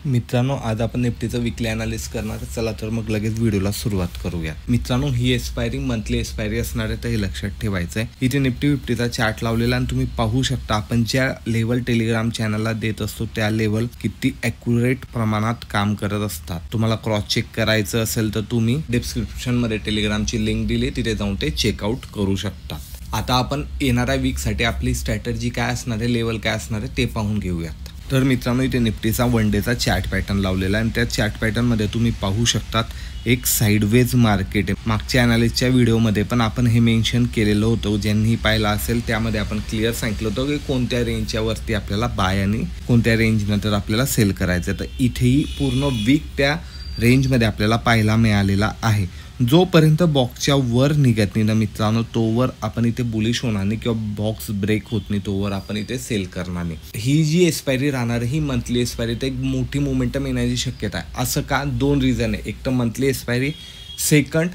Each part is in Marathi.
मित्रांनो, आज आपण निफ्टीचं वीकली ॲनालिसिस करणार. चला तर मग लगेच व्हिडिओला सुरुवात करूया. मित्रांनो, ही एक्सपायरी मंथली एक्सपायरी असणार आहे, तर हे लक्षात ठेवायचं आहे. इथे निफ्टी 50चा चार्ट लावलेला आणि तुम्ही पाहू शकता आपण ज्या लेवल टेलिग्राम चॅनलला देत असतो त्या लेवल किती ॲक्युरेट प्रमाणात काम करत असतात. तुम्हाला क्रॉस चेक करायचं असेल तर तुम्ही डिस्क्रिप्शनमध्ये टेलिग्रामची लिंक दिली, तिथे जाऊन ते चेकआउट करू शकता. आता आपण येणाऱ्या वीकसाठी आपली स्ट्रॅटर्जी काय असणार आहे, लेवल काय असणार आहे ते पाहून घेऊयात. तर मित्रांनो, इथे निफ्टीचा वन डेचा चार्ट पॅटर्न लावलेला आहे आणि त्या चार्ट पॅटर्नमध्ये तुम्ही पाहू शकतात एक साईडवेज मार्केट आहे. मागच्या ॲनालिस्टच्या व्हिडिओमध्ये पण आपण हे मेन्शन केलेलं होतं. ज्यांनी पाहिलं असेल त्यामध्ये आपण क्लिअर सांगितलं होतं की कोणत्या रेंजच्या वरती आपल्याला बाय आणि कोणत्या रेंजनंतर आपल्याला सेल करायचं. तर इथेही पूर्ण वीक त्या रेंजमध्ये आपल्याला पाहायला मिळालेला आहे. जोपर्यंत बॉक्सच्या वर निघत नाही ना मित्रांनो, तोवर आपण इथे बुलिश होणार नाही किंवा बॉक्स ब्रेक होत नाही तोवर आपण इथे सेल करणार नाही. ही जी एक्सपायरी राहणार ही मंथली एक्सपायरी, तर एक मोठी मोमेंटम येण्याची शक्यता आहे. असं का? दोन रिझन आहे. एक तर मंथली एक्सपायरी, सेकंड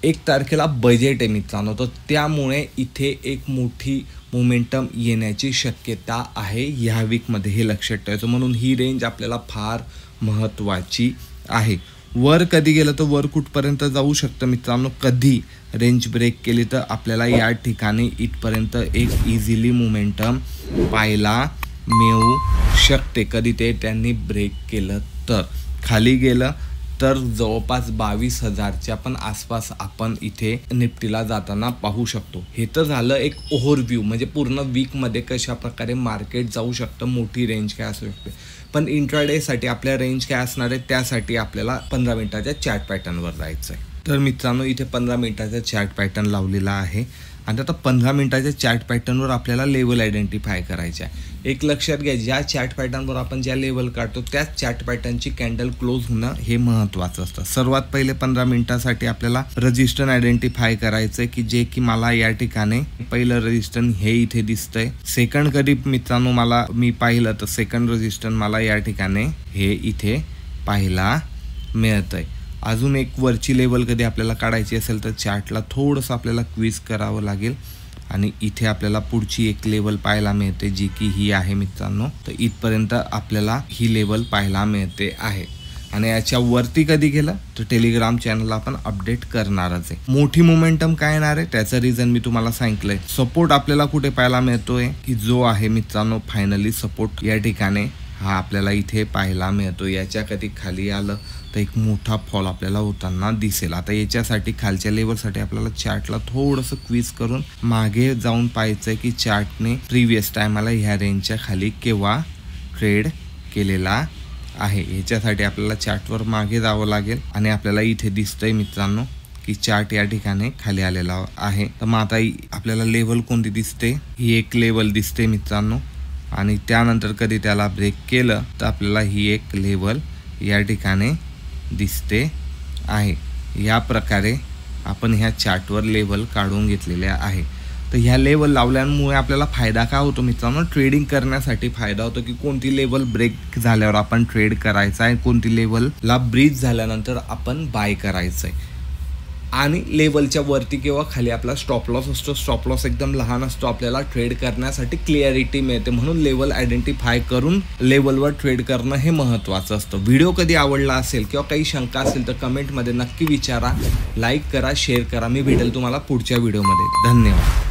1 तारखेला बजेट आहे मित्रांनो, तर त्यामुळे इथे एक मोठी मोमेंटम येण्याची शक्यता आहे ह्या वीकमध्ये, हे लक्षात ठेवायचं. म्हणून ही रेंज आपल्याला फार महत्त्वाची आहे. वर कधी गेलं तर वर कुठपर्यंत जाऊ शकतं मित्रांनो. कधी रेंज ब्रेक केली तर आपल्याला या ठिकाणी इथपर्यंत एक इझिली मोमेंटम पाहायला मिळू शकते. कधी ते त्यांनी ब्रेक केलं तर. खाली गेलं तर जवळपास 22,000च्या पण आसपास आपण इथे निफ्टीला जाताना पाहू शकतो. हे तर झालं एक ओव्हरव्ह्यू, म्हणजे पूर्ण वीकमध्ये कशा प्रकारे मार्केट जाऊ शकतं, मोठी रेंज काय असू शकते. पण इंट्राडेसाठी आपल्या रेंज काय असणार आहे त्यासाठी आपल्याला 15 मिनिटाच्या चार्ट पॅटर्नवर जायचं आहे. तर मित्रांनो, इथे 15 मिनिटाचा चार्ट पॅटर्न लावलेला आहे आणि आता 15 मिनिटाच्या चार्ट पॅटर्नवर आपल्याला लेवल आयडेंटिफाय करायचे आहे. एक लक्षात घ्या, ज्या चार्ट पॅटर्नवर आपण ज्या लेवल काढतो त्याच चार्ट पॅटर्नची कॅन्डल क्लोज होणं हे महत्त्वाचं असतं. सर्वात पहिले 15 मिनिटासाठी आपल्याला रजिस्टर आयडेंटिफाय करायचं आहे की जे की मला या ठिकाणी पहिलं रजिस्टर हे इथे दिसतंय. सेकंड कधी मित्रांनो मी पाहिलं तर सेकंड रजिस्टर मला या ठिकाणी हे इथे पाहायला मिळतंय. अजून एक वरची लेवल कधी आपल्याला काढायची असेल तर चार्टला थोडंसं आपल्याला क्विज करावं लागेल आणि इथे आपल्याला पुढची एक लेवल पाहायला मिळते जी की ही आहे मित्रांनो. तर इथपर्यंत आपल्याला ही लेवल पाहायला मिळते आहे आणि याच्या वरती कधी गेलं तर टेलिग्राम चॅनलला आपण अपडेट करणारच आहे. मोठी मोमेंटम काय येणार आहे त्याचं रिझन मी तुम्हाला सांगितलंय. सपोर्ट आपल्याला कुठे पाहायला मिळतोय की जो आहे मित्रांनो फायनली सपोर्ट या ठिकाणी हा आपल्याला इथे पाहायला मिळतो. याच्या कधी खाली आलं तर एक मोठा फॉल आपल्याला होताना दिसेल. आता याच्यासाठी खालच्या लेवलसाठी आपल्याला चार्टला थोडंसं क्विज करून मागे जाऊन पाहायचं आहे की चार्टने प्रिव्हियस टायमाला ह्या रेंजच्या खाली केव्हा ट्रेड केलेला आहे. याच्यासाठी आपल्याला चार्टवर मागे जावं लागेल आणि आपल्याला इथे दिसतंय मित्रांनो की चार्ट या ठिकाणी खाली आलेला आहे. तर मग आता आपल्याला लेवल कोणती दिसते, ही एक लेवल दिसते मित्रांनो आणि त्यानंतर कधी त्याला ब्रेक केलं तर आपल्याला ही एक लेवल या ठिकाणी दिसते आहे. या प्रकारे आपण ह्या चार्टवर लेवल काढून घेतलेल्या आहे. तर ह्या लेवल लावल्यामुळे आपल्याला फायदा काय होतो मित्रांनो, ट्रेडिंग करण्यासाठी फायदा होतो की कोणती लेवल ब्रेक झाल्यावर आपण ट्रेड करायचा आहे, कोणती लेवलला ब्रीच झाल्यानंतर आपण बाय करायचं आहे. आणि लेवलच्या वरती किंवा खाली आपला स्टॉप लॉस असतो. स्टॉप लॉस एकदम लहान असतो. आपल्याला ट्रेड करण्यासाठी क्लिअरिटी मिळते. म्हणून लेवल आयडेंटिफाय करून लेवलवर ट्रेड करणं हे महत्त्वाचं असतं. व्हिडिओ कधी आवडला असेल किंवा काही शंका असेल तर कमेंटमध्ये नक्की विचारा, लाईक करा, शेअर करा. मी भेटेल तुम्हाला पुढच्या व्हिडिओमध्ये. धन्यवाद.